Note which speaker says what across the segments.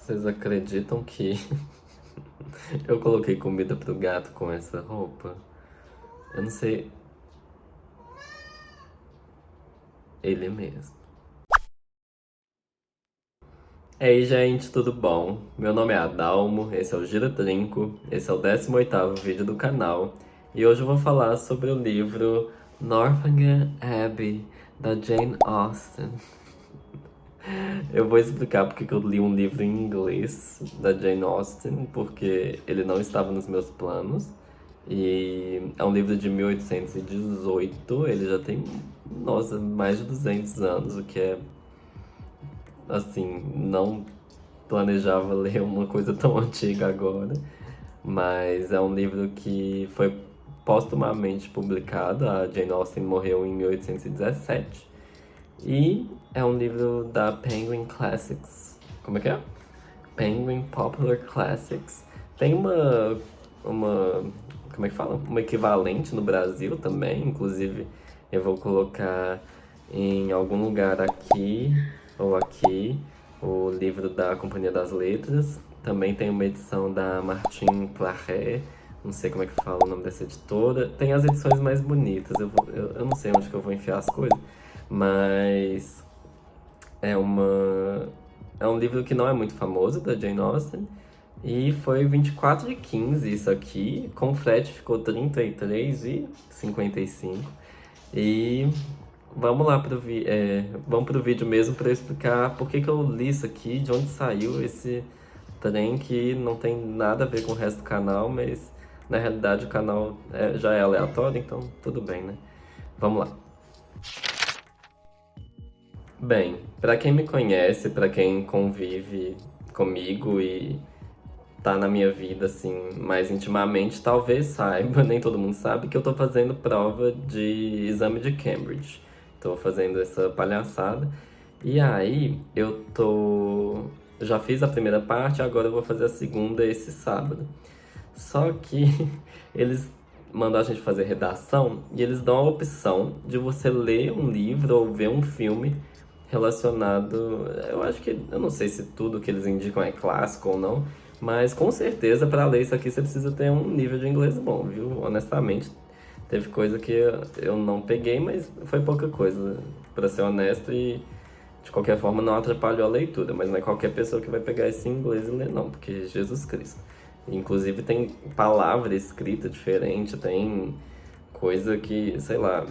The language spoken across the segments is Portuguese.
Speaker 1: Vocês acreditam que eu coloquei comida pro gato com essa roupa? Eu não sei. Ele mesmo. E aí, gente, tudo bom? Meu nome é Adalmo, esse é o Gira Trinco, esse é o 18º vídeo do canal. E hoje eu vou falar sobre o livro Northanger Abbey, da Jane Austen. Eu vou explicar porque que eu li um livro em inglês da Jane Austen, porque ele não estava nos meus planos. E é um livro de 1818, ele já tem, nossa, mais de 200 anos, o que é, assim, não planejava ler uma coisa tão antiga agora. Mas é um livro que foi póstumamente publicado, a Jane Austen morreu em 1817. E é um livro da Penguin Classics. Como é que é? Penguin Popular Classics. Tem uma, como é que fala? Uma equivalente no Brasil também, inclusive eu vou colocar em algum lugar aqui ou aqui o livro da Companhia das Letras. Também tem uma edição da Martin Claret, não sei como é que fala o nome dessa editora. Tem as edições mais bonitas, eu não sei onde que eu vou enfiar as coisas, mas é uma é um livro que não é muito famoso, da Jane Austen, e foi 24,15 isso aqui, com frete ficou 33,55. E vamos lá vamos pro vídeo mesmo para eu explicar por que que eu li isso aqui, de onde saiu esse trem que não tem nada a ver com o resto do canal, mas na realidade o canal já é aleatório, então tudo bem, né? Vamos lá. Bem, pra quem me conhece, pra quem convive comigo e tá na minha vida assim mais intimamente, talvez saiba, nem todo mundo sabe, que eu tô fazendo prova de exame de Cambridge. Tô fazendo essa palhaçada. E aí, já fiz a primeira parte, agora eu vou fazer a segunda esse sábado. Só que eles mandam a gente fazer redação e eles dão a opção de você ler um livro ou ver um filme relacionado. Eu acho que. Eu não sei se tudo que eles indicam é clássico ou não, mas com certeza para ler isso aqui você precisa ter um nível de inglês bom, viu? Honestamente, teve coisa que eu não peguei, mas foi pouca coisa, para ser honesto, e de qualquer forma não atrapalhou a leitura, mas não é qualquer pessoa que vai pegar esse inglês e ler, não, porque Jesus Cristo. Inclusive tem palavra escrita diferente, tem coisa que, sei lá,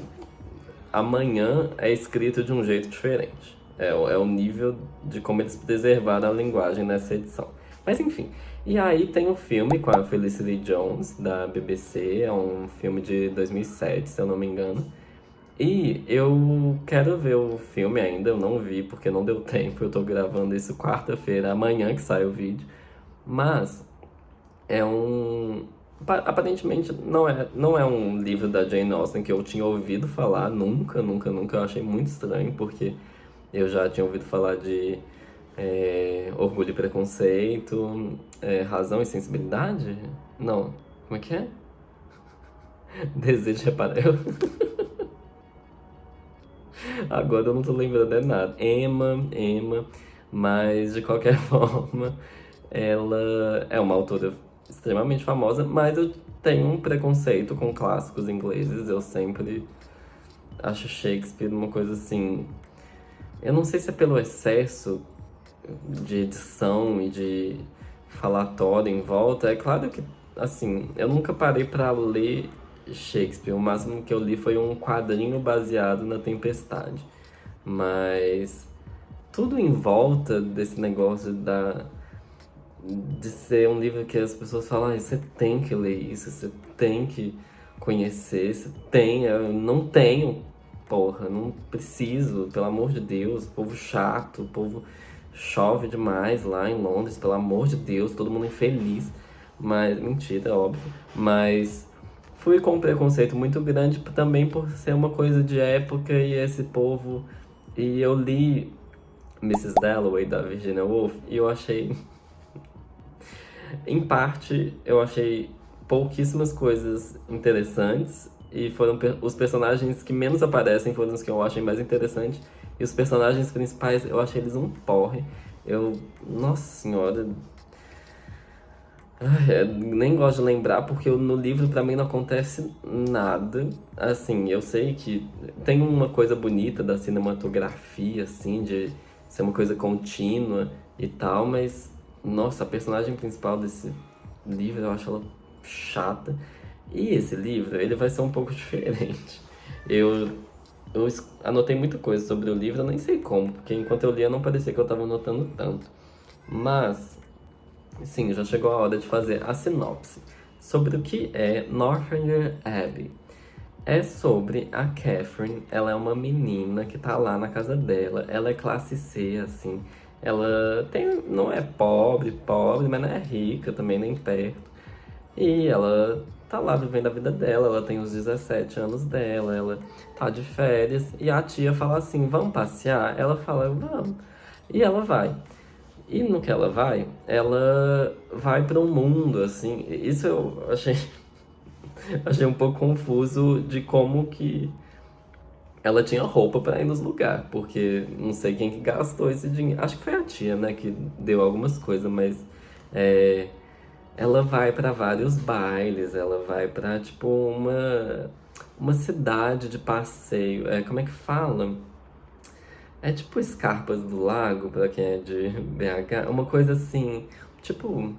Speaker 1: amanhã é escrito de um jeito diferente. É o nível de como eles preservaram a linguagem nessa edição. Mas enfim. E aí tem um filme com a Felicity Jones, da BBC, é um filme de 2007, se eu não me engano. E eu quero ver o filme ainda, eu não vi porque não deu tempo, eu tô gravando isso quarta-feira, amanhã que sai o vídeo. Mas é um. Aparentemente não é um livro da Jane Austen que eu tinha ouvido falar, nunca, nunca, nunca. Eu achei muito estranho, porque eu já tinha ouvido falar de Orgulho e Preconceito, Razão e Sensibilidade? Não, como é que é? Desejo de reparar. Agora eu não tô lembrando de nada. Emma, mas de qualquer forma, ela é uma autora extremamente famosa, mas eu tenho um preconceito com clássicos ingleses. Eu sempre acho Shakespeare uma coisa assim. Eu não sei se é pelo excesso de edição e de falatório em volta. É claro que, assim, eu nunca parei pra ler Shakespeare. O máximo que eu li foi um quadrinho baseado na Tempestade. Mas tudo em volta desse negócio de ser um livro que as pessoas falam, ah, você tem que ler isso, você tem que conhecer, você tem, eu não tenho, porra, não preciso, pelo amor de Deus, povo chato, povo chove demais lá em Londres, pelo amor de Deus, todo mundo infeliz, mas, mentira, óbvio, mas fui com um preconceito muito grande também por ser uma coisa de época e esse povo, e eu li Mrs. Dalloway, da Virginia Woolf, e eu achei em parte, eu achei pouquíssimas coisas interessantes e foram os personagens que menos aparecem foram os que eu achei mais interessantes. E os personagens principais, eu achei eles um porre. Nossa senhora, ai, nem gosto de lembrar porque no livro pra mim não acontece nada. Assim, eu sei que tem uma coisa bonita da cinematografia, assim, de ser uma coisa contínua e tal, mas nossa, a personagem principal desse livro eu acho ela chata. E esse livro, ele vai ser um pouco diferente. Eu, eu anotei muita coisa sobre o livro, eu nem sei como, porque enquanto eu lia não parecia que eu tava anotando tanto. Mas sim, já chegou a hora de fazer a sinopse sobre o que é Northanger Abbey. É sobre a Catherine, ela é uma menina que tá lá na casa dela, ela é classe C, assim. Ela não é pobre, pobre, mas não é rica também, nem perto. E ela tá lá vivendo a vida dela, ela tem os 17 anos dela, ela tá de férias. E a tia fala assim: vamos passear? Ela fala: vamos. E ela vai. E no que ela vai para um mundo, assim. Isso eu achei, achei um pouco confuso de como que ela tinha roupa para ir nos lugares, porque não sei quem que gastou esse dinheiro. Acho que foi a tia, né, que deu algumas coisas, mas é, ela vai para vários bailes, ela vai para tipo uma cidade de passeio. Como é que fala? É tipo Escarpas do Lago, pra quem é de BH, uma coisa assim, tipo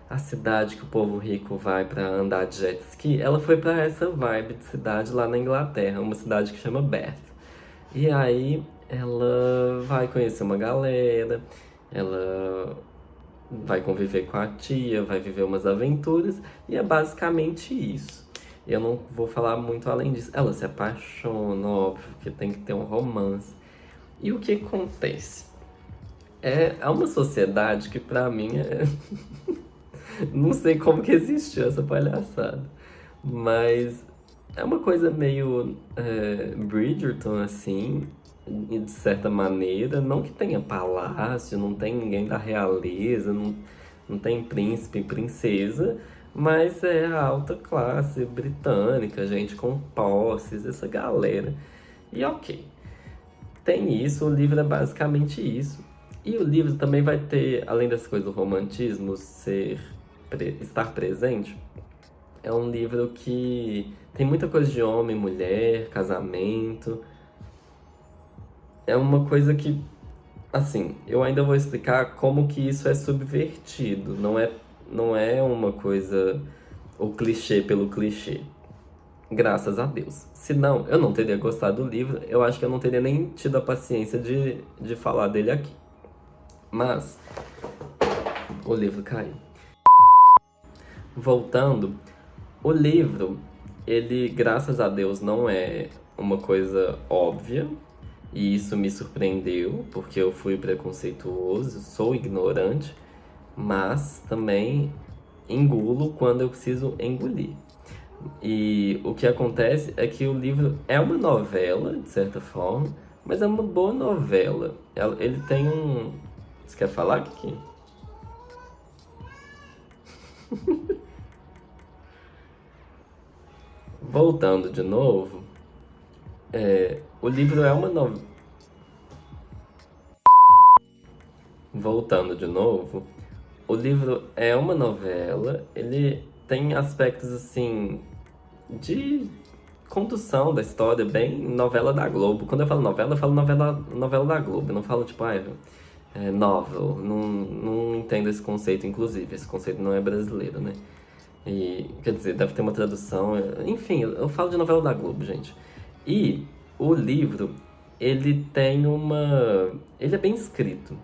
Speaker 1: a cidade que o povo rico vai pra andar de jet ski. Ela foi pra essa vibe de cidade lá na Inglaterra, uma cidade que chama Bath. E aí ela vai conhecer uma galera, ela vai conviver com a tia, vai viver umas aventuras, e é basicamente isso. Eu não vou falar muito além disso. Ela se apaixona, óbvio, que tem que ter um romance. E o que acontece? É uma sociedade que pra mim é. Não sei como que existiu essa palhaçada. Mas é uma coisa meio Bridgerton, assim, e de certa maneira. Não que tenha palácio, não tem ninguém da realeza, não tem príncipe e princesa, mas é a alta classe britânica, gente com posses, essa galera. E ok. Tem isso, o livro é basicamente isso. E o livro também vai ter, além das coisas do romantismo estar presente, é um livro que tem muita coisa de homem, mulher, casamento. É uma coisa que, assim, eu ainda vou explicar como que isso é subvertido. Não é uma coisa, o clichê pelo clichê. Graças a Deus. Se não, eu não teria gostado do livro, eu acho que eu não teria nem tido a paciência de falar dele aqui. Mas o livro caiu. Voltando, o livro, ele, graças a Deus, não é uma coisa óbvia, e isso me surpreendeu, porque eu fui preconceituoso, sou ignorante, mas também engulo quando eu preciso engolir. E o que acontece é que o livro é uma novela, de certa forma, mas é uma boa novela. Ele tem um. Você quer falar, Kiki? Voltando de novo, o livro é uma novela. Voltando de novo, o livro é uma novela, ele tem aspectos assim de condução da história, bem novela da Globo. Quando eu falo novela da Globo, eu não falo tipo, novel. Não entendo esse conceito, inclusive. Esse conceito não é brasileiro, né? E, quer dizer, deve ter uma tradução. Enfim, eu falo de novela da Globo, gente. E o livro, ele tem uma. Ele é bem escrito.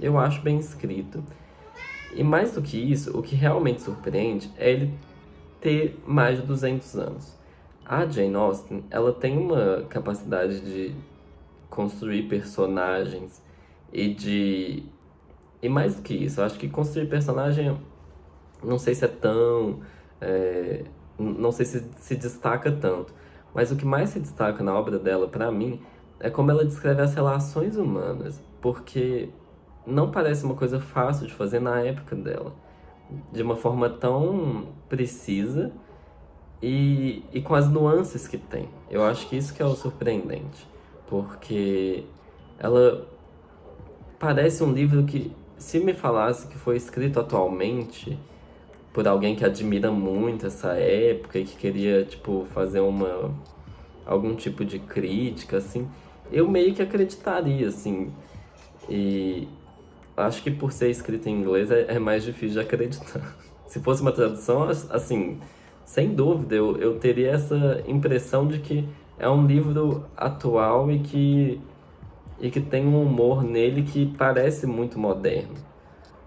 Speaker 1: Eu acho bem escrito. E mais do que isso, o que realmente surpreende é ele ter mais de 200 anos. A Jane Austen, ela tem uma capacidade de construir personagens e de. E mais do que isso, eu acho que construir personagem, não sei se é tão. é, não sei se se destaca tanto. Mas o que mais se destaca na obra dela, pra mim, é como ela descreve as relações humanas. Porque não parece uma coisa fácil de fazer na época dela. De uma forma tão precisa e com as nuances que tem. Eu acho que isso que é o surpreendente. Porque ela parece um livro que, se me falasse que foi escrito atualmente por alguém que admira muito essa época e que queria, tipo, fazer algum tipo de crítica, assim, eu meio que acreditaria, assim. E acho que por ser escrito em inglês é mais difícil de acreditar. Se fosse uma tradução, assim, sem dúvida, eu teria essa impressão de que é um livro atual e que tem um humor nele que parece muito moderno.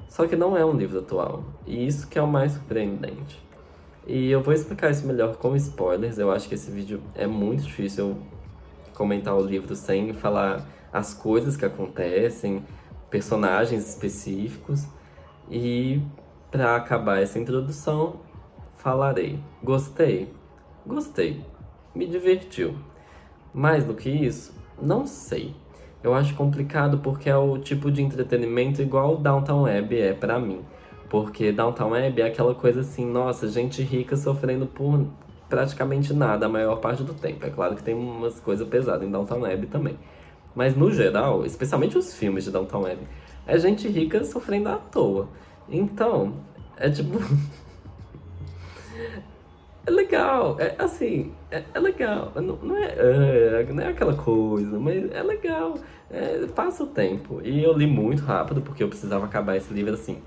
Speaker 1: Só que não é um livro atual. E isso que é o mais surpreendente. E eu vou explicar isso melhor com spoilers. Eu acho que esse vídeo é muito difícil eu comentar o livro sem falar as coisas que acontecem, personagens específicos. E para acabar essa introdução, falarei. Gostei? Gostei. Me divertiu. Mais do que isso, não sei. Eu acho complicado porque é o tipo de entretenimento igual o Downton Abbey é pra mim. Porque Downton Abbey é aquela coisa assim, nossa, gente rica sofrendo por praticamente nada a maior parte do tempo. É claro que tem umas coisas pesadas em Downton Abbey também. Mas no geral, especialmente os filmes de Downton Abbey, é gente rica sofrendo à toa. Então, é tipo. É legal, é assim, é legal, não é aquela coisa, mas é legal, passa o tempo. E eu li muito rápido, porque eu precisava acabar esse livro assim.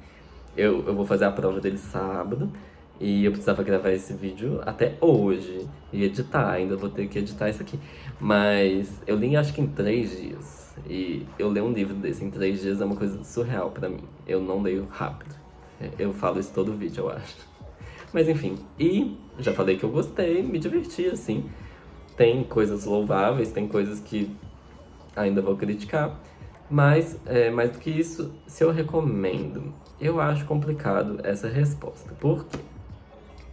Speaker 1: Eu vou fazer a prova dele sábado, e eu precisava gravar esse vídeo até hoje, e editar, ainda vou ter que editar isso aqui. Mas eu li acho que em 3 dias, e eu ler um livro desse em 3 dias é uma coisa surreal pra mim. Eu não leio rápido, eu falo isso todo vídeo, eu acho. Mas enfim, e já falei que eu gostei, me diverti, assim. Tem coisas louváveis, tem coisas que ainda vou criticar. Mas, mais do que isso, se eu recomendo, eu acho complicado essa resposta. Por quê?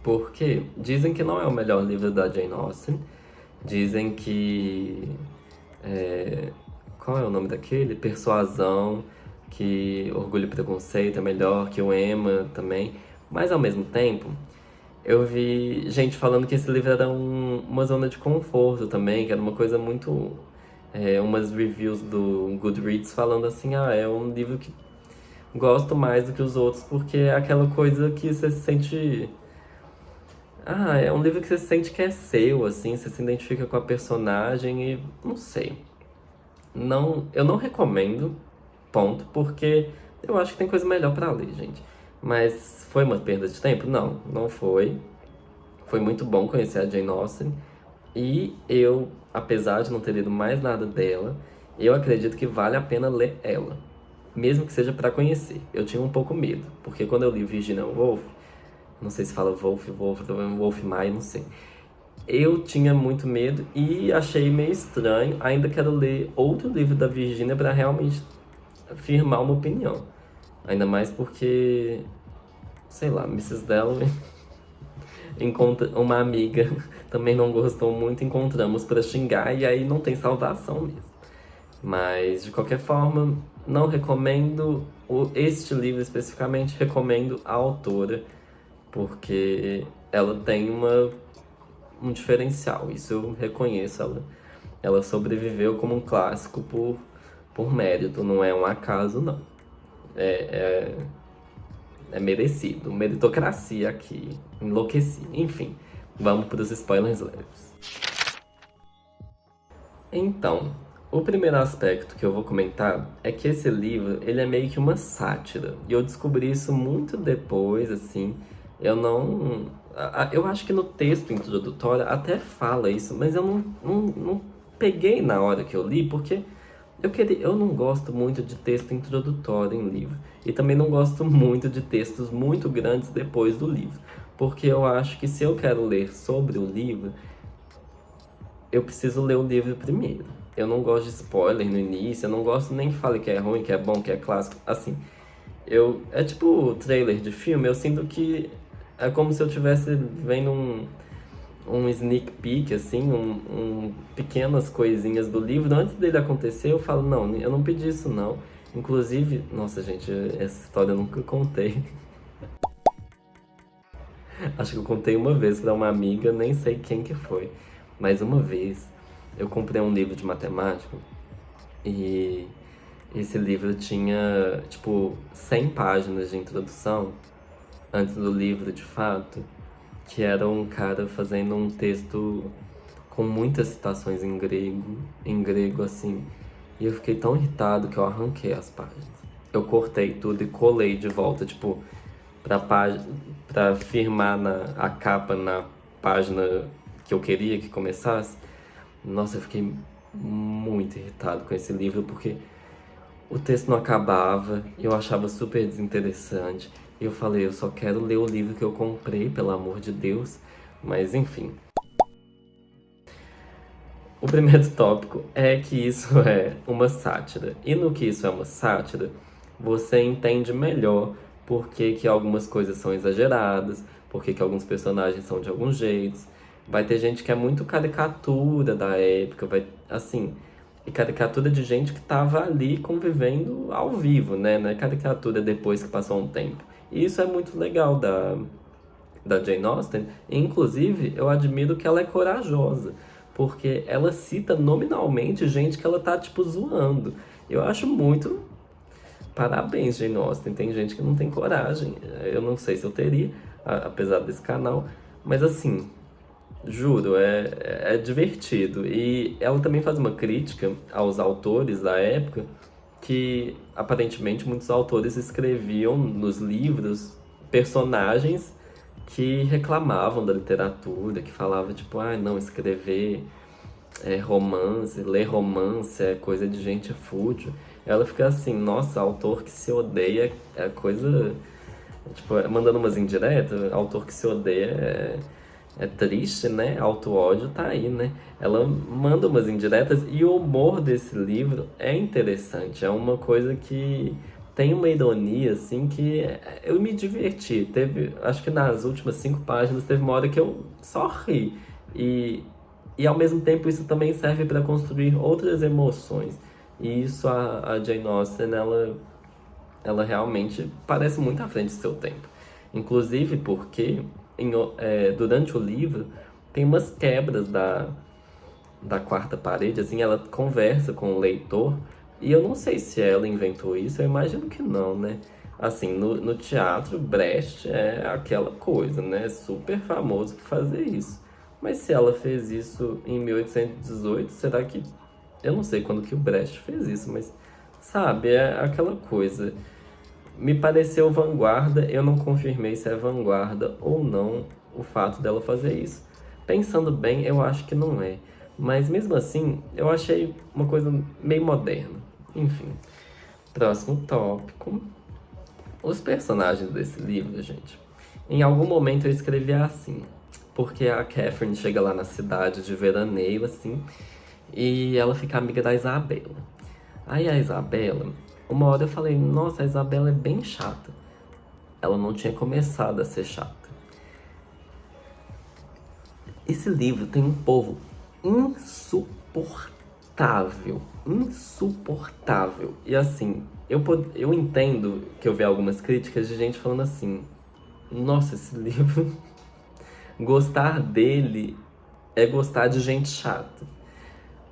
Speaker 1: Porque dizem que não é o melhor livro da Jane Austen. Dizem que. Qual é o nome daquele? Persuasão, que Orgulho e Preconceito é melhor, que o Emma também. Mas ao mesmo tempo, eu vi gente falando que esse livro era uma zona de conforto também, que era uma coisa muito. Umas reviews do Goodreads falando assim: ah, é um livro que gosto mais do que os outros, porque é aquela coisa que você se sente. Ah, é um livro que você sente que é seu, assim, você se identifica com a personagem e não sei. Não, eu não recomendo, ponto, porque eu acho que tem coisa melhor pra ler, gente. Mas foi uma perda de tempo? Não, não foi. Foi muito bom conhecer a Jane Austen. E eu, apesar de não ter lido mais nada dela, eu acredito que vale a pena ler ela. Mesmo que seja pra conhecer. Eu tinha um pouco medo, porque quando eu li Virginia Woolf, não sei se fala Wolf Maia, não sei. Eu tinha muito medo e achei meio estranho. Ainda quero ler outro livro da Virginia para realmente firmar uma opinião. Ainda mais porque, sei lá, Mrs. Dalloway encontra uma amiga também não gostou muito, encontramos para xingar e aí não tem salvação mesmo. Mas de qualquer forma, não recomendo este livro especificamente, recomendo a autora, porque ela tem um diferencial, isso eu reconheço. Ela sobreviveu como um clássico por mérito, não é um acaso, não. É, é merecido, meritocracia aqui, enlouqueci. Enfim, vamos para os spoilers leves. Então, o primeiro aspecto que eu vou comentar é que esse livro, ele é meio que uma sátira. E eu descobri isso muito depois, assim. Eu não... Eu acho que no texto introdutório até fala isso, mas eu não peguei na hora que eu li, porque eu não gosto muito de texto introdutório em livro. E também não gosto muito de textos muito grandes depois do livro. Porque eu acho que se eu quero ler sobre o livro, eu preciso ler o livro primeiro. Eu não gosto de spoiler no início, eu não gosto nem que fale que é ruim, que é bom, que é clássico. Assim, é tipo trailer de filme, eu sinto que é como se eu estivesse vendo um sneak peek, assim, pequenas coisinhas do livro. Antes dele acontecer, eu falo, não, eu não pedi isso não. Inclusive, nossa gente, essa história eu nunca contei. Acho que eu contei uma vez pra uma amiga, nem sei quem que foi. Mas uma vez, eu comprei um livro de matemática e Esse livro tinha, tipo, 100 páginas de introdução, antes do livro, de fato, que era um cara fazendo um texto com muitas citações em grego, assim. E eu fiquei tão irritado que eu arranquei as páginas. Eu cortei tudo e colei de volta, tipo, pra firmar a capa na página que eu queria que começasse. Nossa, eu fiquei muito irritado com esse livro, porque o texto não acabava, eu achava super desinteressante. E eu falei, eu só quero ler o livro que eu comprei, pelo amor de Deus. Mas enfim. O primeiro tópico é que isso é uma sátira. E no que isso é uma sátira, você entende melhor por que que algumas coisas são exageradas, por que que alguns personagens são de alguns jeitos. Vai ter gente que é muito caricatura da época, vai, assim, e caricatura de gente que tava ali convivendo ao vivo, né? Não é caricatura depois que passou um tempo. E isso é muito legal da Jane Austen. Inclusive, eu admiro que ela é corajosa, porque ela cita nominalmente gente que ela tá, tipo, zoando. Eu acho muito. Parabéns, Jane Austen. Tem gente que não tem coragem. Eu não sei se eu teria, apesar desse canal. Mas assim, juro, é divertido. E ela também faz uma crítica aos autores da época, que aparentemente muitos autores escreviam nos livros personagens que reclamavam da literatura, que falavam tipo, ah, não, escrever romance, ler romance é coisa de gente fútil. Ela fica assim, nossa, autor que se odeia é coisa. Tipo, mandando umas indiretas, autor que se odeia é triste, né? Auto-ódio tá aí, né? Ela manda umas indiretas e o humor desse livro é interessante. É uma coisa que tem uma ironia, assim, que eu me diverti. Teve, acho que nas últimas 5 páginas, teve uma hora que eu só ri. E, e ao mesmo tempo isso também serve para construir outras emoções. E isso a Jane Austen, ela realmente parece muito à frente do seu tempo. Inclusive porque durante o livro tem umas quebras da quarta parede, assim, ela conversa com o leitor, e eu não sei se ela inventou isso, eu imagino que não, né? Assim, no teatro, Brecht é aquela coisa, né? Super famoso por fazer isso. Mas se ela fez isso em 1818, será que... Eu não sei quando que o Brecht fez isso, mas, sabe, é aquela coisa. Me pareceu vanguarda, eu não confirmei se é vanguarda ou não o fato dela fazer isso. Pensando bem, eu acho que não é. Mas mesmo assim, eu achei uma coisa meio moderna. Enfim, próximo tópico. Os personagens desse livro, gente. Em algum momento eu escrevi assim, porque a Catherine chega lá na cidade de veraneio, assim, e ela fica amiga da Isabela. Aí a Isabela, uma hora eu falei, nossa, a Isabela é bem chata. Ela não tinha começado a ser chata. Esse livro tem um povo insuportável. Insuportável. E assim, eu entendo que eu vi algumas críticas de gente falando assim, nossa, esse livro, gostar dele é gostar de gente chata.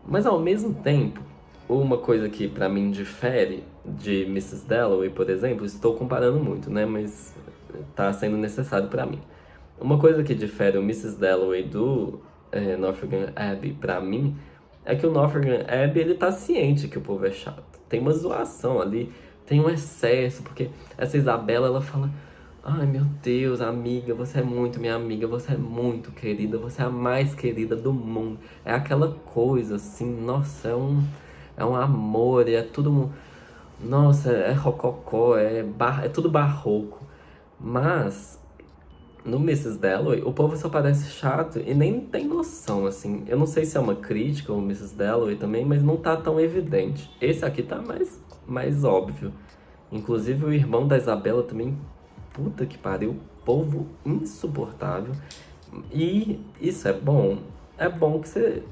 Speaker 1: Mas ao mesmo tempo, uma coisa que pra mim difere de Mrs. Dalloway, por exemplo, estou comparando muito, né? Mas tá sendo necessário pra mim. Uma coisa que difere o Mrs. Dalloway do Northanger Abbey pra mim é que o Northanger Abbey ele tá ciente que o povo é chato. Tem uma zoação ali, tem um excesso, porque essa Isabela ela fala: ai meu Deus, amiga, você é muito minha amiga, você é muito querida, você é a mais querida do mundo. É aquela coisa assim, nossa, é um amor, é tudo. Nossa, é rococó, é tudo barroco. Mas no Mrs. Dalloway, o povo só parece chato e nem tem noção, assim. Eu não sei se é uma crítica ou Mrs. Dalloway também, mas não tá tão evidente. Esse aqui tá mais óbvio. Inclusive o irmão da Isabela também, puta que pariu, povo insuportável. E isso é bom. É bom que você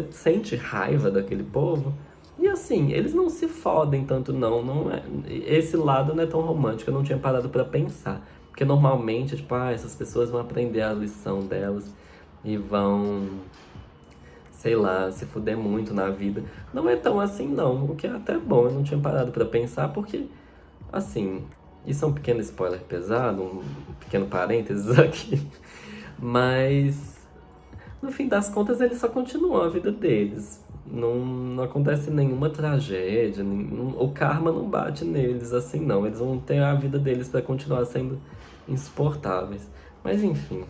Speaker 1: sente raiva daquele povo. E assim, eles não se fodem tanto não é, esse lado não é tão romântico, eu não tinha parado pra pensar. Porque normalmente, tipo, essas pessoas vão aprender a lição delas e vão sei lá, se fuder muito na vida. Não é tão assim, não. O que é até bom, eu não tinha parado pra pensar, porque, assim, isso é um pequeno spoiler pesado, um pequeno parênteses aqui. Mas, no fim das contas, eles só continuam a vida deles. Não acontece nenhuma tragédia, o karma não bate neles assim, não. Eles vão ter a vida deles pra continuar sendo insuportáveis. Mas, enfim.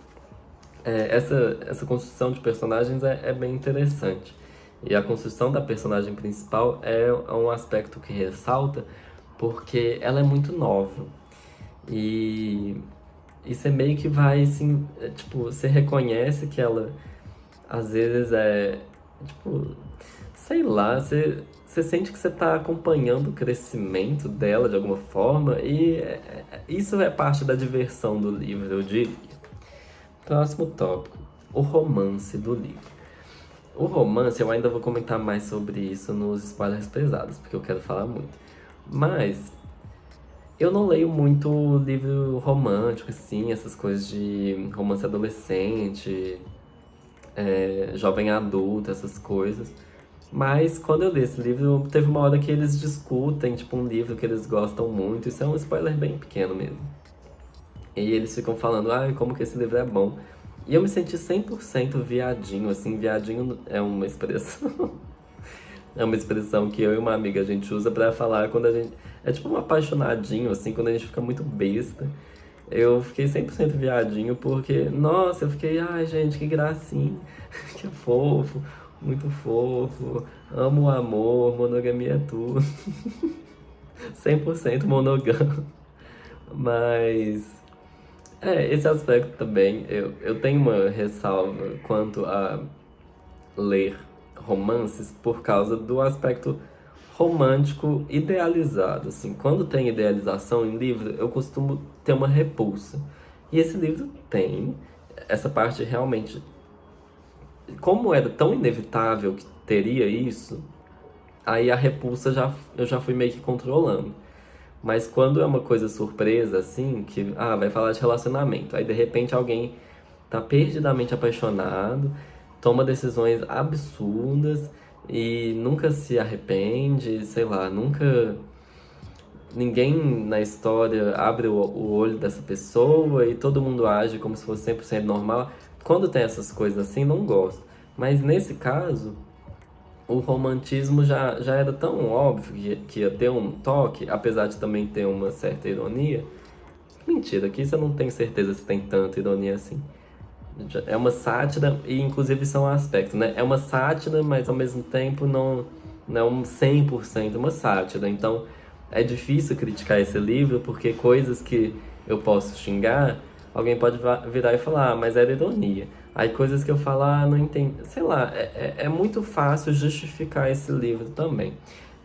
Speaker 1: Essa construção de personagens é bem interessante. E a construção da personagem principal é um aspecto que ressalta porque ela é muito nova. E, e você meio que vai, assim, tipo, você reconhece que ela às vezes tipo, sei lá, você sente que você tá acompanhando o crescimento dela de alguma forma, e isso é parte da diversão do livro, eu diria. Próximo tópico, o romance do livro. O romance, eu ainda vou comentar mais sobre isso nos spoilers pesados, porque eu quero falar muito. Mas eu não leio muito livro romântico, assim, essas coisas de romance adolescente, jovem adulto, essas coisas. Mas quando eu li esse livro, teve uma hora que eles discutem, tipo, um livro que eles gostam muito. Isso é um spoiler bem pequeno mesmo. E eles ficam falando, como que esse livro é bom. E eu me senti 100% viadinho, assim, viadinho é uma expressão. É uma expressão que eu e uma amiga a gente usa pra falar quando a gente. É tipo um apaixonadinho, assim, quando a gente fica muito besta. Eu fiquei 100% viadinho porque, nossa, eu fiquei, ai gente, que gracinha, que fofo, muito fofo, amo o amor, monogamia é tudo. 100% monogâmico. Mas esse aspecto também, eu tenho uma ressalva quanto a ler romances por causa do aspecto romântico idealizado. Assim, quando tem idealização em livro, eu costumo ter uma repulsa. E esse livro tem essa parte realmente. Como era tão inevitável que teria isso, aí a repulsa eu já fui meio que controlando. Mas quando é uma coisa surpresa, assim, que, vai falar de relacionamento, aí de repente alguém tá perdidamente apaixonado, toma decisões absurdas e nunca se arrepende, sei lá, nunca. Ninguém na história abre o olho dessa pessoa e todo mundo age como se fosse 100% normal. Quando tem essas coisas assim, não gosto. Mas nesse caso, o romantismo já era tão óbvio que ia ter um toque, apesar de também ter uma certa ironia. Mentira, aqui você não tem certeza se tem tanta ironia assim. É uma sátira, e inclusive isso é um aspecto, né? É uma sátira, mas ao mesmo tempo não é um 100% uma sátira. Então é difícil criticar esse livro, porque coisas que eu posso xingar, alguém pode virar e falar, mas era ironia. Aí coisas que eu falar, não entendo. Sei lá, é muito fácil justificar esse livro também.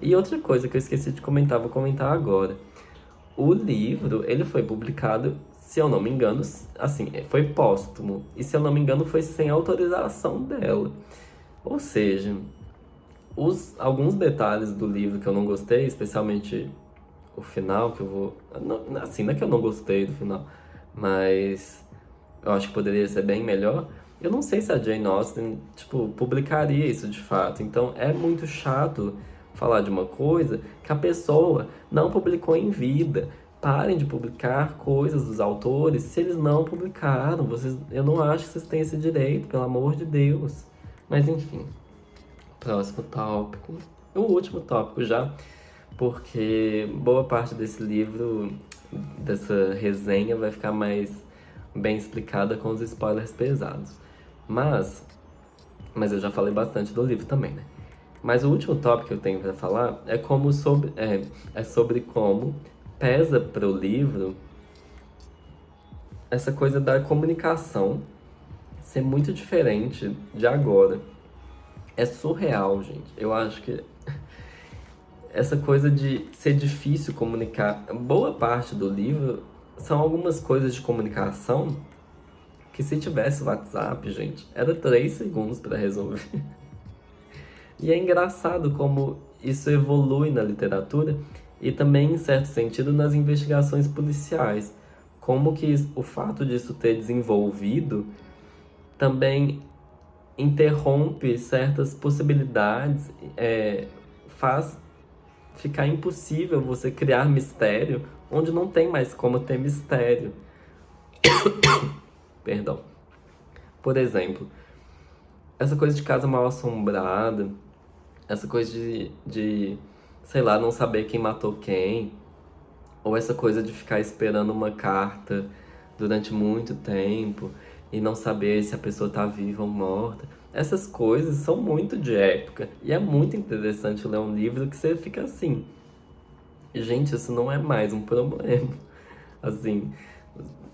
Speaker 1: E outra coisa que eu esqueci de comentar, vou comentar agora. O livro, ele foi publicado, se eu não me engano, assim, foi póstumo. E se eu não me engano, foi sem autorização dela. Ou seja, alguns detalhes do livro que eu não gostei, especialmente o final, que eu vou. Assim, não é que eu não gostei do final, mas eu acho que poderia ser bem melhor. Eu não sei se a Jane Austen, tipo, publicaria isso de fato. Então é muito chato falar de uma coisa que a pessoa não publicou em vida. Parem de publicar coisas dos autores se eles não publicaram. Eu não acho que vocês têm esse direito, pelo amor de Deus. Mas enfim, próximo tópico. O último tópico já, porque boa parte desse livro, dessa resenha, vai ficar mais bem explicada com os spoilers pesados. Mas eu já falei bastante do livro também, né? Mas o último tópico que eu tenho para falar é sobre como pesa para o livro essa coisa da comunicação ser muito diferente de agora. É surreal, gente. Eu acho que essa coisa de ser difícil comunicar, boa parte do livro são algumas coisas de comunicação que se tivesse WhatsApp, gente, era 3 segundos para resolver. E é engraçado como isso evolui na literatura e também, em certo sentido, nas investigações policiais. Como que o fato disso ter desenvolvido também interrompe certas possibilidades, faz ficar impossível você criar mistério onde não tem mais como ter mistério. Perdão. Por exemplo, essa coisa de casa mal assombrada, essa coisa sei lá, não saber quem matou quem, ou essa coisa de ficar esperando uma carta durante muito tempo e não saber se a pessoa tá viva ou morta. Essas coisas são muito de época e é muito interessante ler um livro que você fica assim, gente, isso não é mais um problema. Assim,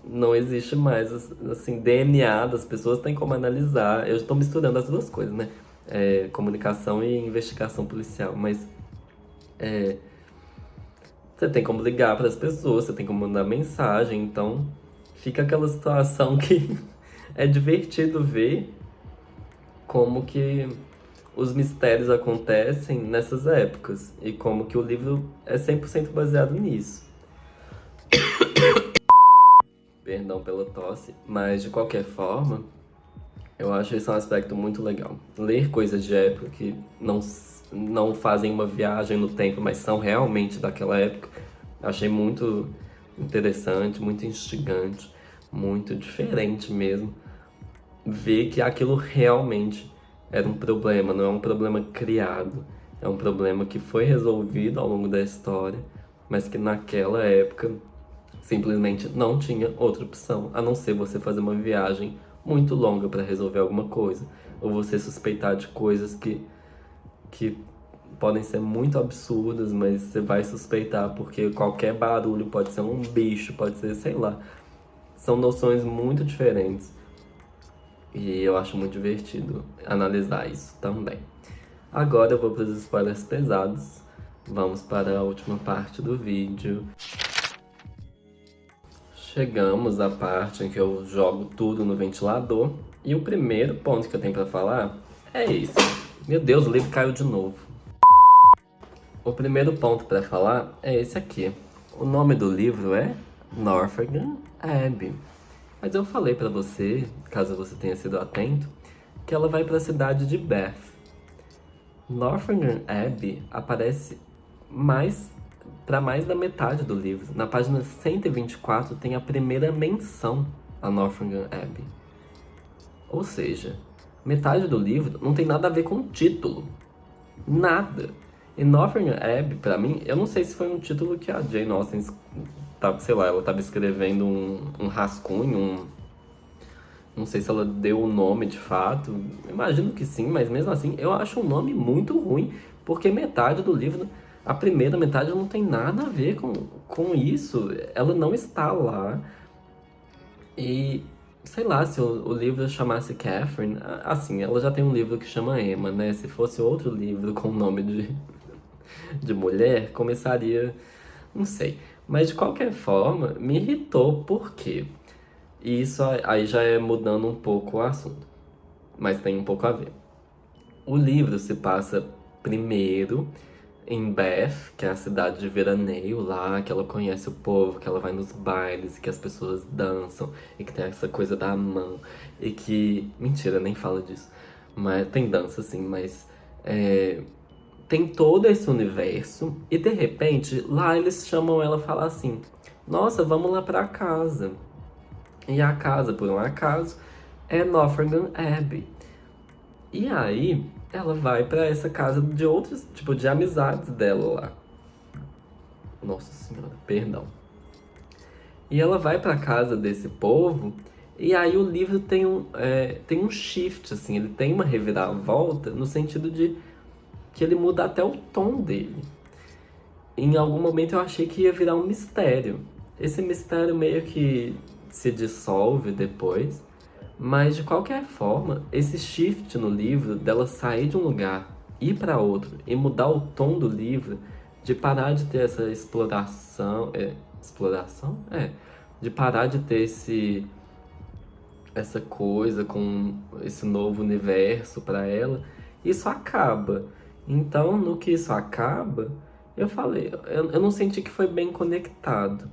Speaker 1: não existe mais, assim, DNA das pessoas, tem como analisar. Eu estou misturando as duas coisas, né? Comunicação e investigação policial, mas você tem como ligar para as pessoas, você tem como mandar mensagem, então fica aquela situação que é divertido ver como que os mistérios acontecem nessas épocas e como que o livro é 100% baseado nisso. Perdão pela tosse, mas de qualquer forma, eu acho esse um aspecto muito legal. Ler coisas de época que não fazem uma viagem no tempo, mas são realmente daquela época, achei muito interessante, muito instigante, muito diferente mesmo. Ver que aquilo realmente era um problema, não é um problema criado, é um problema que foi resolvido ao longo da história, mas que naquela época simplesmente não tinha outra opção, a não ser você fazer uma viagem muito longa para resolver alguma coisa, ou você suspeitar de coisas que podem ser muito absurdas, mas você vai suspeitar porque qualquer barulho pode ser um bicho, pode ser, sei lá. São noções muito diferentes. E eu acho muito divertido analisar isso também. Agora eu vou para os spoilers pesados. Vamos para a última parte do vídeo. Chegamos à parte em que eu jogo tudo no ventilador. E o primeiro ponto que eu tenho para falar é esse. Meu Deus, o livro caiu de novo. O primeiro ponto para falar é esse aqui. O nome do livro é Northanger Abbey. Mas eu falei para você, caso você tenha sido atento, que ela vai para a cidade de Bath. Northanger Abbey aparece para mais da metade do livro. Na página 124 tem a primeira menção a Northanger Abbey. Ou seja, metade do livro não tem nada a ver com o título. Nada. E Northanger Abbey, pra mim, eu não sei se foi um título que a Jane Austen, sei lá, ela estava escrevendo um rascunho, não sei se ela deu o nome de fato, imagino que sim, mas mesmo assim eu acho um nome muito ruim, porque metade do livro, a primeira metade não tem nada a ver com isso, ela não está lá. E sei lá, se o livro chamasse Catherine, assim, ela já tem um livro que chama Emma, né? Se fosse outro livro com nome de mulher, começaria, não sei. Mas de qualquer forma, me irritou, por quê? E isso aí já é mudando um pouco o assunto, mas tem um pouco a ver. O livro se passa primeiro em Bath, que é a cidade de veraneio lá, que ela conhece o povo, que ela vai nos bailes, que as pessoas dançam, e que tem essa coisa da mão, e que... Mentira, nem fala disso. Mas tem dança, sim, mas... tem todo esse universo, e de repente, lá eles chamam ela e falam assim, nossa, vamos lá pra casa. E a casa, por um acaso, é Northanger Abbey. E aí, ela vai pra essa casa de outros, tipo, de amizades dela lá. Nossa senhora, perdão. E ela vai pra casa desse povo, e aí o livro tem um shift, assim, ele tem uma reviravolta no sentido de que ele muda até o tom dele. Em algum momento eu achei que ia virar um mistério. Esse mistério meio que se dissolve depois, mas de qualquer forma, esse shift no livro dela sair de um lugar, ir para outro e mudar o tom do livro, de parar de ter essa exploração, exploração? De parar de ter essa coisa com esse novo universo para ela, isso acaba. Então, no que isso acaba, eu falei, eu não senti que foi bem conectado.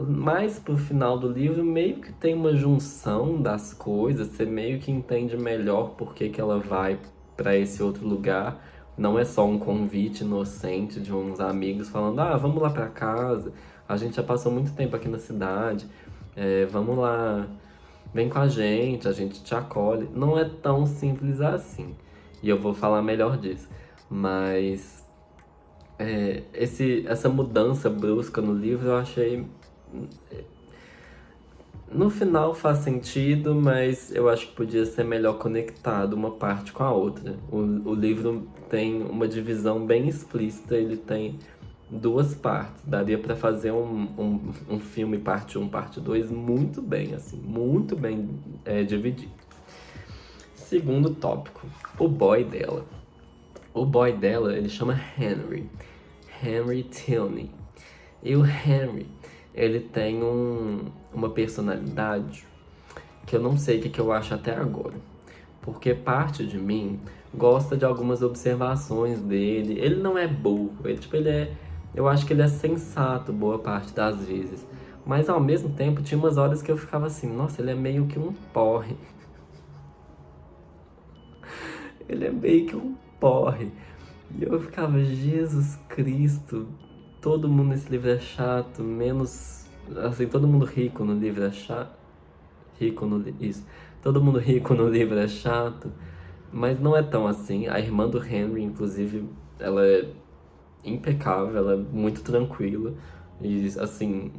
Speaker 1: mais pro final do livro, meio que tem uma junção das coisas, você meio que entende melhor por que que ela vai pra esse outro lugar. Não é só um convite inocente de uns amigos falando, ah, vamos lá pra casa, a gente já passou muito tempo aqui na cidade, vamos lá, vem com a gente te acolhe. Não é tão simples assim. E eu vou falar melhor disso. Mas essa mudança brusca no livro eu achei. No final faz sentido, mas eu acho que podia ser melhor conectado uma parte com a outra. O livro tem uma divisão bem explícita, ele tem duas partes. Daria pra fazer um filme parte um parte 2 muito bem, assim, muito bem dividido. Segundo tópico, o boy dela. O boy dela, ele chama Henry. Henry Tilney. E o Henry, ele tem uma personalidade que eu não sei o que eu acho até agora. Porque parte de mim gosta de algumas observações dele. Ele não é burro, eu acho que ele é sensato boa parte das vezes. Mas ao mesmo tempo tinha umas horas que eu ficava assim, nossa, ele é meio que um porre. Ele é meio que um porre. E eu ficava, Jesus Cristo, todo mundo nesse livro é chato, menos. Assim, todo mundo rico no livro é chato. Isso. Todo mundo rico no livro é chato. Mas não é tão assim. A irmã do Henry, inclusive, ela é impecável, ela é muito tranquila. E, assim,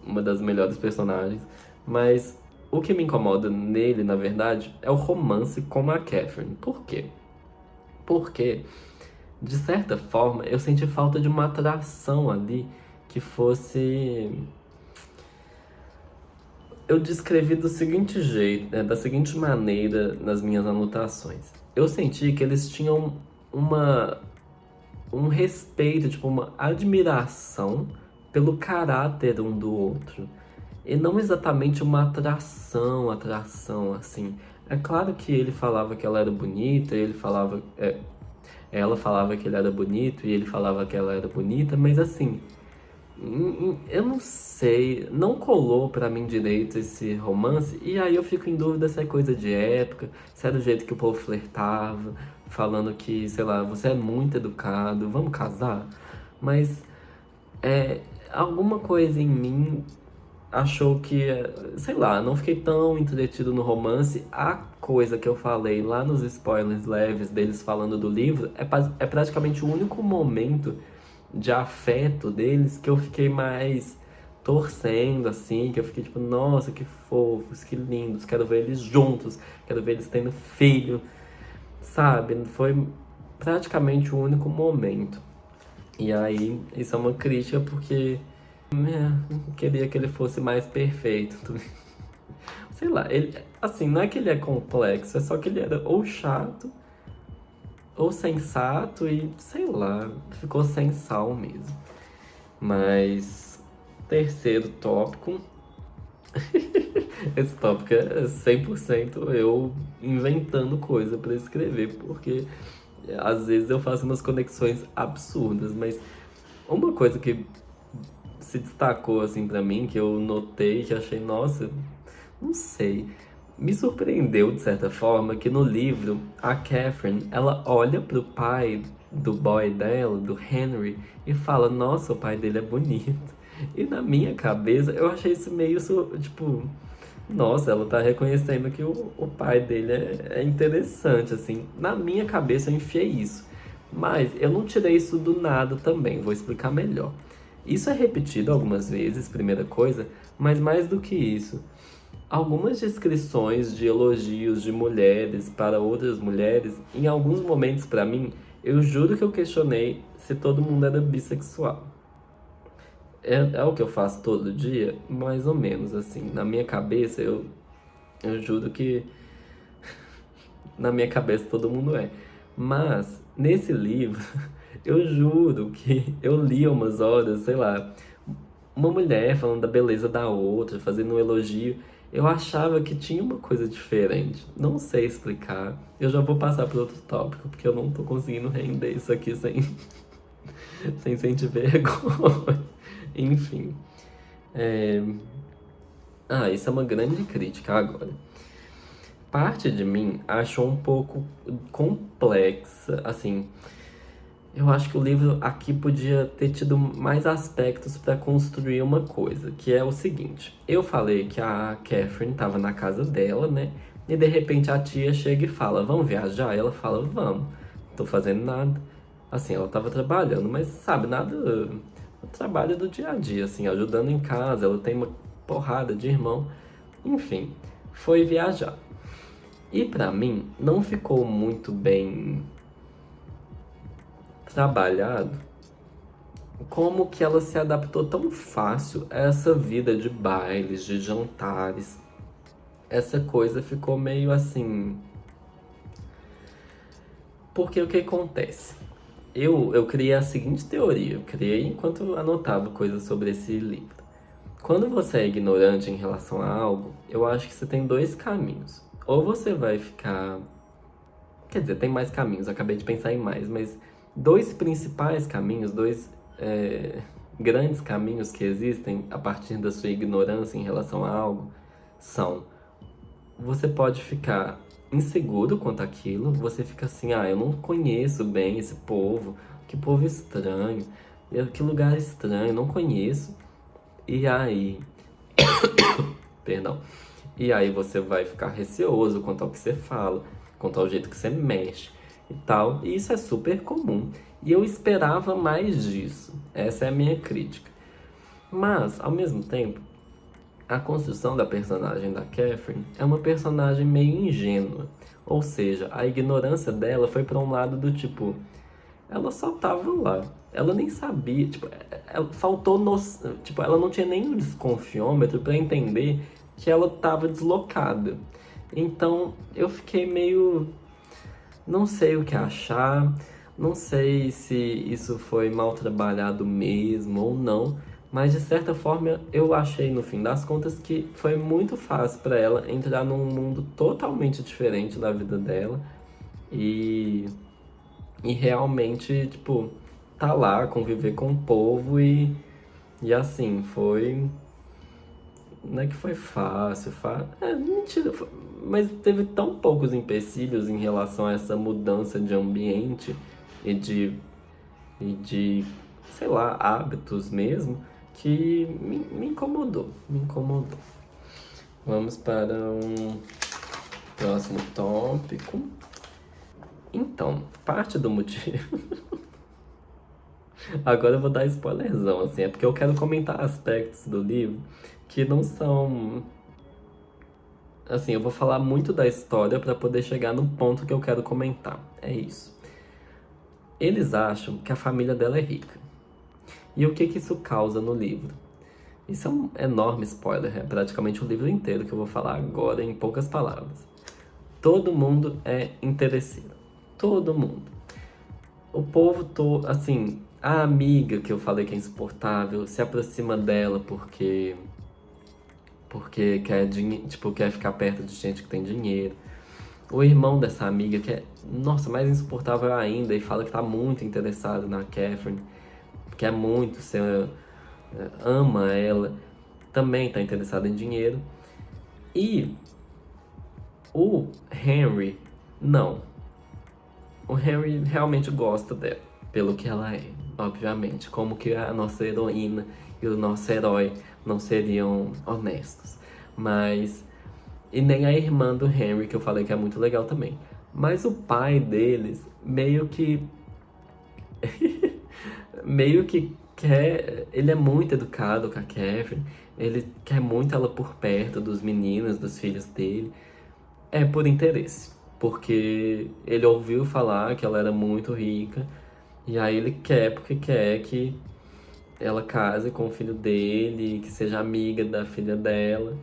Speaker 1: uma das melhores personagens. Mas o que me incomoda nele, na verdade, é o romance com a Catherine. Por quê? Porque, de certa forma, eu senti falta de uma atração ali que fosse. Eu descrevi do seguinte jeito, da seguinte maneira nas minhas anotações. Eu senti que eles tinham um respeito, tipo, uma admiração pelo caráter um do outro. E não exatamente uma atração, assim. É claro que ele falava que ela era bonita, ela falava que ele era bonito e ele falava que ela era bonita, mas assim, eu não sei, não colou pra mim direito esse romance, e aí eu fico em dúvida se é coisa de época, se é do jeito que o povo flertava, falando que, sei lá, você é muito educado, vamos casar? Mas alguma coisa em mim achou que, sei lá, não fiquei tão entretido no romance. A coisa que eu falei lá nos spoilers leves deles falando do livro é praticamente o único momento de afeto deles que eu fiquei mais torcendo, assim, que eu fiquei tipo, nossa, que fofos, que lindos, quero ver eles juntos, quero ver eles tendo filho, sabe? Foi praticamente o único momento. E aí, isso é uma crítica porque queria que ele fosse mais perfeito. Sei lá, ele, assim, não é que ele é complexo, é só que ele era ou chato, ou sensato e, sei lá, ficou sem sal mesmo. Mas, terceiro tópico. Esse tópico é 100% eu inventando coisa pra escrever, porque às vezes eu faço umas conexões absurdas, mas uma coisa que se destacou assim pra mim, que eu notei, que achei, nossa, não sei, me surpreendeu de certa forma que no livro a Catherine, ela olha pro pai do boy dela, do Henry, e fala, nossa, o pai dele é bonito. E na minha cabeça eu achei isso meio, tipo, nossa, ela tá reconhecendo que o pai dele é interessante, assim. Na minha cabeça eu enfiei isso. Mas eu não tirei isso do nada também, vou explicar melhor. Isso é repetido algumas vezes, primeira coisa, mas mais do que isso, algumas descrições de elogios de mulheres para outras mulheres, em alguns momentos pra mim, eu juro que eu questionei se todo mundo era bissexual. É o que eu faço todo dia? Mais ou menos, assim. Na minha cabeça, eu juro que na minha cabeça todo mundo é. Mas, nesse livro, eu juro que eu li umas horas, sei lá, uma mulher falando da beleza da outra, fazendo um elogio. Eu achava que tinha uma coisa diferente. Não sei explicar. Eu já vou passar para outro tópico, porque eu não tô conseguindo render isso aqui sem sentir vergonha. Enfim. Isso é uma grande crítica agora. Parte de mim achou um pouco complexa, assim. Eu acho que o livro aqui podia ter tido mais aspectos para construir uma coisa, que é o seguinte. Eu falei que a Catherine estava na casa dela, né? E de repente a tia chega e fala: "Vamos viajar?" E ela fala: "Vamos. Não tô fazendo nada." Assim, ela tava trabalhando, mas sabe, nada. O trabalho do dia a dia, assim, ajudando em casa. Ela tem uma porrada de irmão. Enfim, foi viajar. E pra mim, não ficou muito bem trabalhado como que ela se adaptou tão fácil a essa vida de bailes, de jantares. Essa coisa ficou meio assim. Porque o que acontece? Eu criei a seguinte teoria, eu criei enquanto eu anotava coisas sobre esse livro. Quando você é ignorante em relação a algo, eu acho que você tem dois caminhos. Ou você vai ficar. Quer dizer, tem mais caminhos, acabei de pensar em mais, mas dois principais caminhos, dois grandes caminhos que existem a partir da sua ignorância em relação a algo são: você pode ficar inseguro quanto àquilo, você fica assim, eu não conheço bem esse povo, que povo estranho, que lugar estranho, não conheço. E aí, perdão, e aí você vai ficar receoso quanto ao que você fala, quanto ao jeito que você mexe e tal. E isso é super comum. E eu esperava mais disso. Essa é a minha crítica. Mas, ao mesmo tempo, a construção da personagem da Catherine é uma personagem meio ingênua. Ou seja, a ignorância dela foi para um lado do tipo, ela só tava lá. Ela nem sabia, tipo, faltou tipo, ela não tinha nem um desconfiômetro para entender que ela tava deslocada. Então, eu fiquei meio, não sei o que achar, não sei se isso foi mal trabalhado mesmo ou não, mas de certa forma eu achei no fim das contas que foi muito fácil para ela entrar num mundo totalmente diferente da vida dela e realmente, tipo, tá lá, conviver com o povo e assim, foi. Não é que foi fácil, mentira, mas teve tão poucos empecilhos em relação a essa mudança de ambiente e de sei lá, hábitos mesmo, que me incomodou, me incomodou. Vamos para um próximo tópico. Então, parte do motivo. Agora eu vou dar spoilerzão, assim, é porque eu quero comentar aspectos do livro que não são. Assim, eu vou falar muito da história para poder chegar no ponto que eu quero comentar. É isso. Eles acham que a família dela é rica. E o que que isso causa no livro? Isso é um enorme spoiler, é praticamente o livro inteiro que eu vou falar agora em poucas palavras. Todo mundo é interesseiro. Todo mundo. O povo todo, assim, a amiga que eu falei que é insuportável se aproxima dela porque quer tipo, quer ficar perto de gente que tem dinheiro. O irmão dessa amiga que é, nossa, mais insuportável ainda e fala que tá muito interessado na Catherine, quer muito ser, ama ela, também tá interessado em dinheiro. E o Henry, não. O Henry realmente gosta dela, pelo que ela é, obviamente. Como que a nossa heroína e o nosso herói não seriam honestos. Mas. E nem a irmã do Henry, que eu falei que é muito legal também. Mas o pai deles meio que. meio que quer. Ele é muito educado com a Catherine. Ele quer muito ela por perto dos meninos, dos filhos dele. É por interesse. Porque ele ouviu falar que ela era muito rica. E aí ele quer, porque quer que ela case com o filho dele, que seja amiga da filha dela,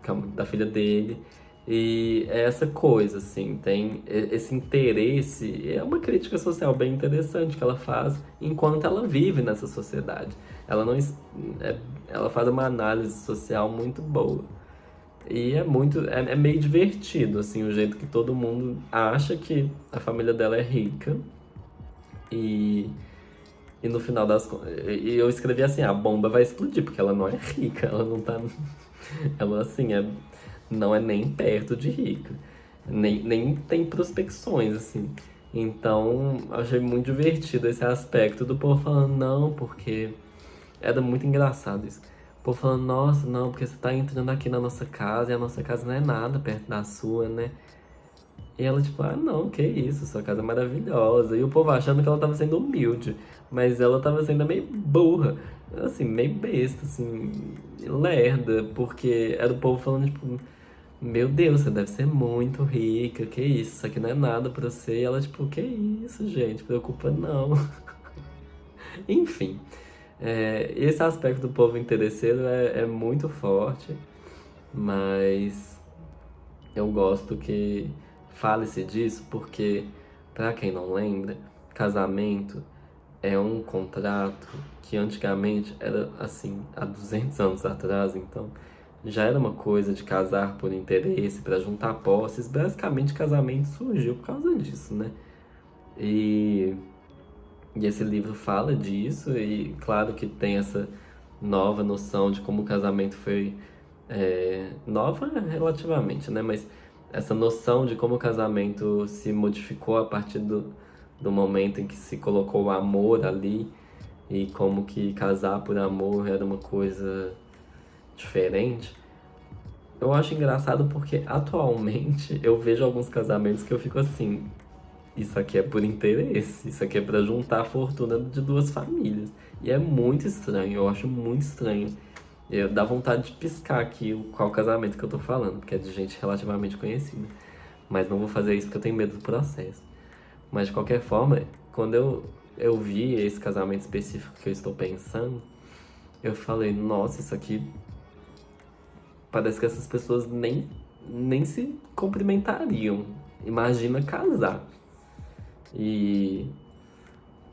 Speaker 1: calma, da filha dele. E é essa coisa, assim, tem esse interesse, é uma crítica social bem interessante que ela faz enquanto ela vive nessa sociedade. Ela não, ela faz uma análise social muito boa. E é muito, é meio divertido, assim, o jeito que todo mundo acha que a família dela é rica e E no final das contas, e eu escrevi assim, a bomba vai explodir, porque ela não é rica, ela não tá. Ela assim, não é nem perto de rica. Nem tem prospecções, assim. Então, achei muito divertido esse aspecto do povo falando, não, porque. Era muito engraçado isso. O povo falando, nossa, não, porque você tá entrando aqui na nossa casa e a nossa casa não é nada perto da sua, né? E ela, tipo, ah, não, que isso, sua casa é maravilhosa. E o povo achando que ela tava sendo humilde, mas ela tava sendo meio burra, assim, meio besta, assim, lerda, porque era o povo falando, tipo, meu Deus, você deve ser muito rica, que isso aqui não é nada pra você. E ela, tipo, que isso, gente, preocupa não. Enfim, esse aspecto do povo interesseiro é muito forte, mas eu gosto que fale-se disso porque, para quem não lembra, casamento é um contrato que antigamente era assim, há 200 anos atrás, então já era uma coisa de casar por interesse, para juntar posses. Basicamente, casamento surgiu por causa disso, né? E, e esse livro fala disso, e claro que tem essa nova noção de como o casamento foi nova relativamente, né? Mas essa noção de como o casamento se modificou a partir do momento em que se colocou o amor ali e como que casar por amor era uma coisa diferente. Eu acho engraçado porque atualmente eu vejo alguns casamentos que eu fico assim, isso aqui é por interesse, isso aqui é pra juntar a fortuna de duas famílias. E é muito estranho, eu acho muito estranho. Dá vontade de piscar aqui qual casamento que eu tô falando, porque é de gente relativamente conhecida. Mas não vou fazer isso porque eu tenho medo do processo. Mas de qualquer forma, quando eu vi esse casamento específico que eu estou pensando, eu falei, nossa, isso aqui parece que essas pessoas nem se cumprimentariam. Imagina casar. E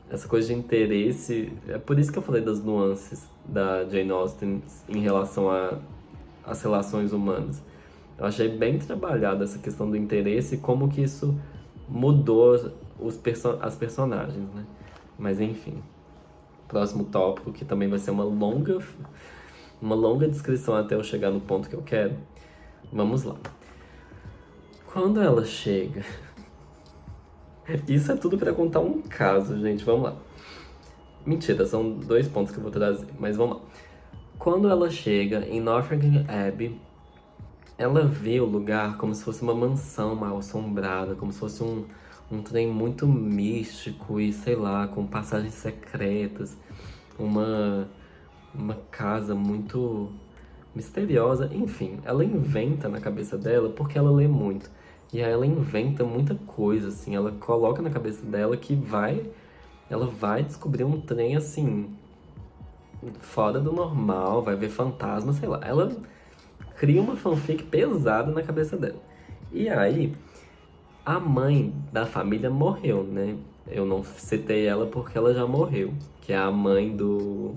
Speaker 1: essa coisa de interesse, é por isso que eu falei das nuances da Jane Austen em relação às relações humanas. Eu achei bem trabalhada essa questão do interesse e como que isso mudou as personagens, né? Mas enfim, próximo tópico, que também vai ser uma longa descrição até eu chegar no ponto que eu quero. Vamos lá. Quando ela chega. Isso é tudo pra contar um caso, gente. Vamos lá. Mentira, são 2 pontos que eu vou trazer, mas vamos lá. Quando ela chega em Northanger Abbey, ela vê o lugar como se fosse uma mansão mal assombrada, como se fosse um trem muito místico e, sei lá, com passagens secretas, uma casa muito misteriosa. Enfim, ela inventa na cabeça dela porque ela lê muito. E aí ela inventa muita coisa, assim, ela coloca na cabeça dela que ela vai descobrir um trem, assim, fora do normal, vai ver fantasma, sei lá. Ela cria uma fanfic pesada na cabeça dela. E aí, a mãe da família morreu, né? Eu não citei ela porque ela já morreu. Que é a mãe do.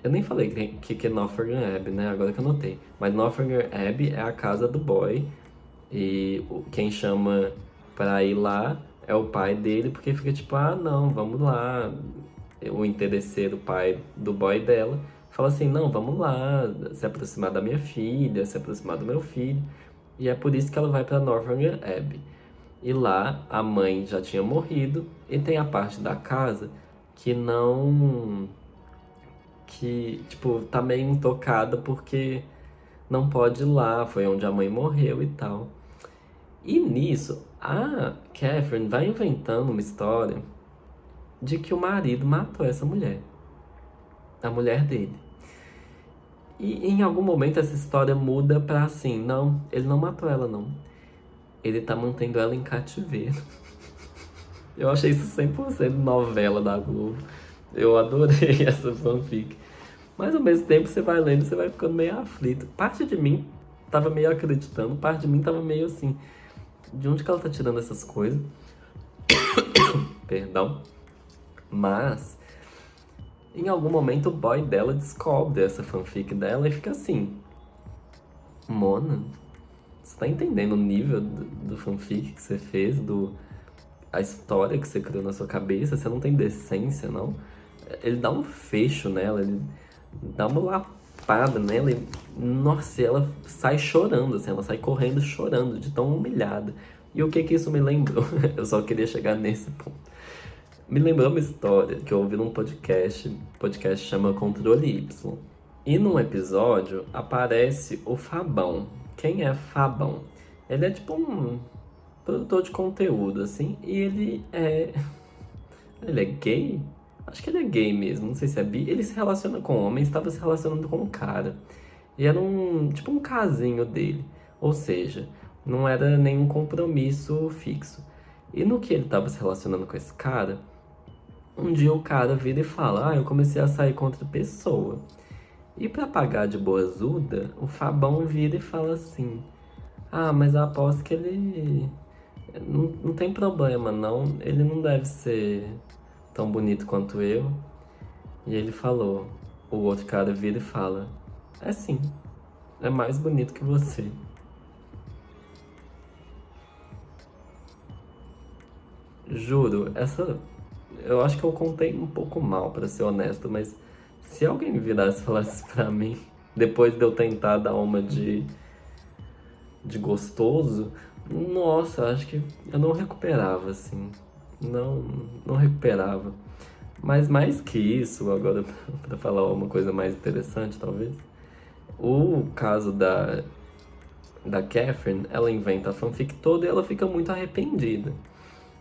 Speaker 1: Eu nem falei que é Northanger Abbey, né? Agora que eu notei. Mas Northanger Abbey é a casa do boy. E quem chama pra ir lá é o pai dele, porque fica tipo, ah, não, vamos lá. O interesseiro, pai do boy dela, fala assim, não, vamos lá, se aproximar da minha filha, se aproximar do meu filho. E é por isso que ela vai pra Northanger Abbey. E lá a mãe já tinha morrido e tem a parte da casa que não. Que, tipo, tá meio intocada porque não pode ir lá, foi onde a mãe morreu e tal. E nisso, a Catherine vai inventando uma história de que o marido matou essa mulher, a mulher dele. E em algum momento essa história muda pra assim, não, ele não matou ela não. Ele tá mantendo ela em cativeiro. Eu achei isso 100% novela da Globo. Eu adorei essa fanfic. Mas ao mesmo tempo você vai lendo e você vai ficando meio aflito. Parte de mim tava meio acreditando, parte de mim tava meio assim, de onde que ela tá tirando essas coisas? Perdão. Mas em algum momento o boy dela descobre essa fanfic dela e fica assim, Mona, você tá entendendo o nível do fanfic que você fez? a história que você criou na sua cabeça, você não tem decência, não. Ele dá um fecho nela, ele dá uma lapada nela e, nossa, ela sai chorando, assim, ela sai correndo chorando, de tão humilhada. E o que que isso me lembrou? Eu só queria chegar nesse ponto. Me lembrou uma história que eu ouvi num podcast chama Controle Y. E num episódio aparece o Fabão. Quem é Fabão? Ele é tipo um produtor de conteúdo, assim, e ele é. Ele é gay? Acho que ele é gay mesmo, não sei se é bi. Ele se relaciona com homens, estava se relacionando com um cara. E era tipo um casinho dele. Ou seja, não era nenhum compromisso fixo. E no que ele estava se relacionando com esse cara, um dia o cara vira e fala: eu comecei a sair com outra pessoa. E pra pagar de boazuda, o Fabão vira e fala assim: mas eu aposto que ele não tem problema, não. Ele não deve ser tão bonito quanto eu. E ele falou, o outro cara vira e fala: é sim, é mais bonito que você. Juro, eu acho que eu contei um pouco mal, pra ser honesto, mas se alguém virasse e falasse pra mim, depois de eu tentar dar uma de gostoso, nossa, acho que eu não recuperava, assim. Não, não recuperava. Mas mais que isso, agora pra falar uma coisa mais interessante, talvez, o caso da Catherine, ela inventa a fanfic toda e ela fica muito arrependida.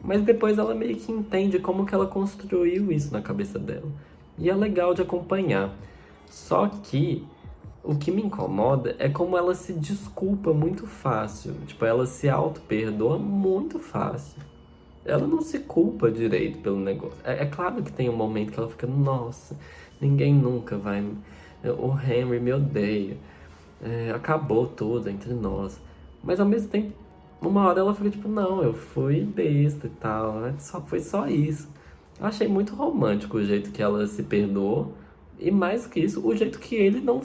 Speaker 1: Mas depois ela meio que entende como que ela construiu isso na cabeça dela. E é legal de acompanhar. Só que o que me incomoda é como ela se desculpa muito fácil. Tipo, ela se auto-perdoa muito fácil. Ela não se culpa direito pelo negócio. É claro que tem um momento que ela fica: nossa, ninguém nunca vai. O Henry me odeia. Acabou tudo entre nós. Mas ao mesmo tempo, uma hora ela fica tipo: não, eu fui besta e tal. Foi só isso. Eu achei muito romântico o jeito que ela se perdoou. E mais que isso, o jeito que ele não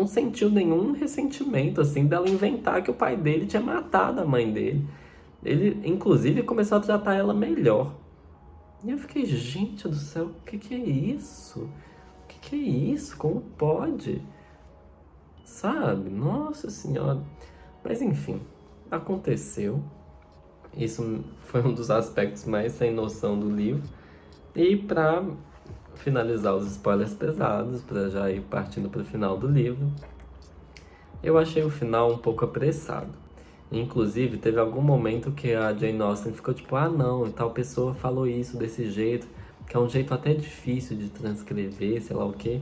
Speaker 1: sentiu nenhum ressentimento, assim, dela inventar que o pai dele tinha matado a mãe dele. Ele, inclusive, começou a tratar ela melhor. E eu fiquei: gente do céu, o que que é isso? O que que é isso? Como pode? Sabe? Nossa Senhora. Mas enfim, aconteceu. Isso foi um dos aspectos mais sem noção do livro. E pra finalizar os spoilers pesados, pra já ir partindo pro final do livro, eu achei o final um pouco apressado. Inclusive, teve algum momento que a Jane Austen ficou tipo: não, e tal pessoa falou isso desse jeito, que é um jeito até difícil de transcrever, sei lá o quê.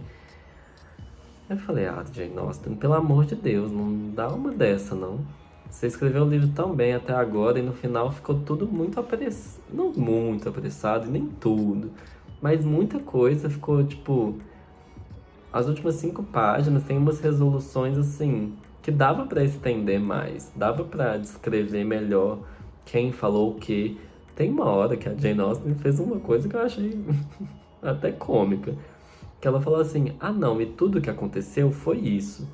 Speaker 1: Eu falei: Jane Austen, pelo amor de Deus, não dá uma dessa, não. Você escreveu o livro tão bem até agora e no final ficou tudo muito apressado. Não muito apressado, nem tudo. Mas muita coisa ficou, tipo... As últimas 5 páginas tem umas resoluções, assim, que dava pra estender mais. Dava pra descrever melhor quem falou o quê. Tem uma hora que a Jane Austen fez uma coisa que eu achei até cômica. Que ela falou assim: não, e tudo que aconteceu foi isso.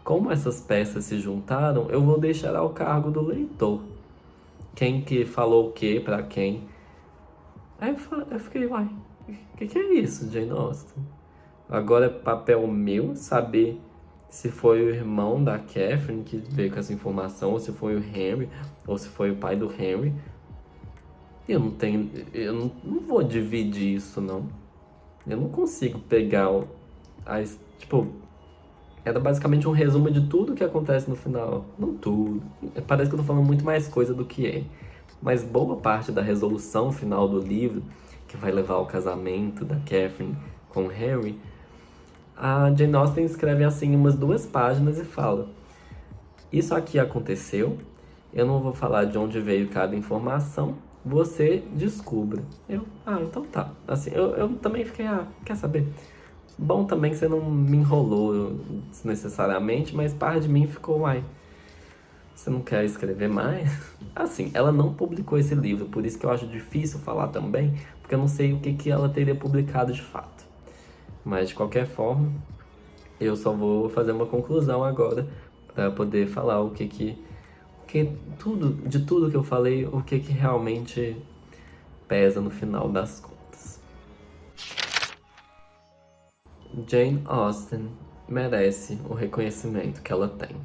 Speaker 1: Como essas peças se juntaram, eu vou deixar ao cargo do leitor. Quem que falou o que pra quem. Aí eu fiquei: uai, o que é isso, Jane Austen? Agora é papel meu saber se foi o irmão da Catherine que veio com essa informação, ou se foi o Henry, ou se foi o pai do Henry. Eu não vou dividir isso, não. Eu não consigo pegar tipo, era basicamente um resumo de tudo que acontece no final. Não tudo. Parece que eu tô falando muito mais coisa do que é. Mas boa parte da resolução final do livro, que vai levar ao casamento da Catherine com o Harry, a Jane Austen escreve assim umas 2 páginas e fala: isso aqui aconteceu, eu não vou falar de onde veio cada informação, você descubra. Então tá. Assim, eu também fiquei: quer saber? Bom também que você não me enrolou desnecessariamente, mas parte de mim ficou: você não quer escrever mais? Assim, ela não publicou esse livro, por isso que eu acho difícil falar também, porque eu não sei o que ela teria publicado de fato. Mas de qualquer forma, eu só vou fazer uma conclusão agora para poder falar o que Que de tudo que eu falei, o que que realmente pesa no final das contas. Jane Austen merece o reconhecimento que ela tem.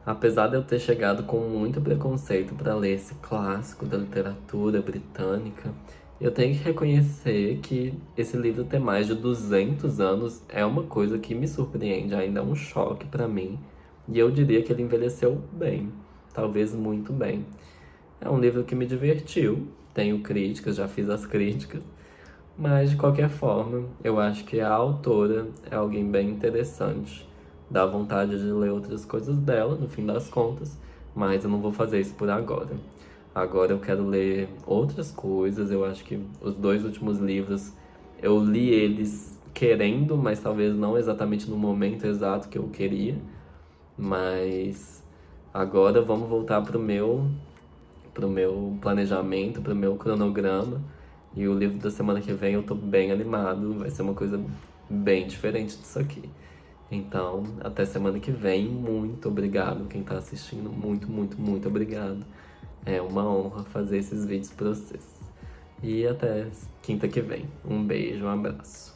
Speaker 1: Apesar de eu ter chegado com muito preconceito para ler esse clássico da literatura britânica, eu tenho que reconhecer que esse livro ter mais de 200 anos é uma coisa que me surpreende, ainda é um choque para mim, e eu diria que ele envelheceu bem, talvez muito bem. É um livro que me divertiu, tenho críticas, já fiz as críticas, mas de qualquer forma, eu acho que a autora é alguém bem interessante. Dá vontade de ler outras coisas dela, no fim das contas, mas eu não vou fazer isso por agora. Agora eu quero ler outras coisas. Eu acho que os dois últimos livros eu li eles querendo, mas talvez não exatamente no momento exato que eu queria. Mas agora vamos voltar pro meu planejamento, pro meu cronograma. E o livro da semana que vem eu tô bem animado, vai ser uma coisa bem diferente disso aqui. Então, até semana que vem, muito obrigado quem tá assistindo, muito, muito, muito obrigado. É uma honra fazer esses vídeos pra vocês. E até quinta que vem. Um beijo, um abraço.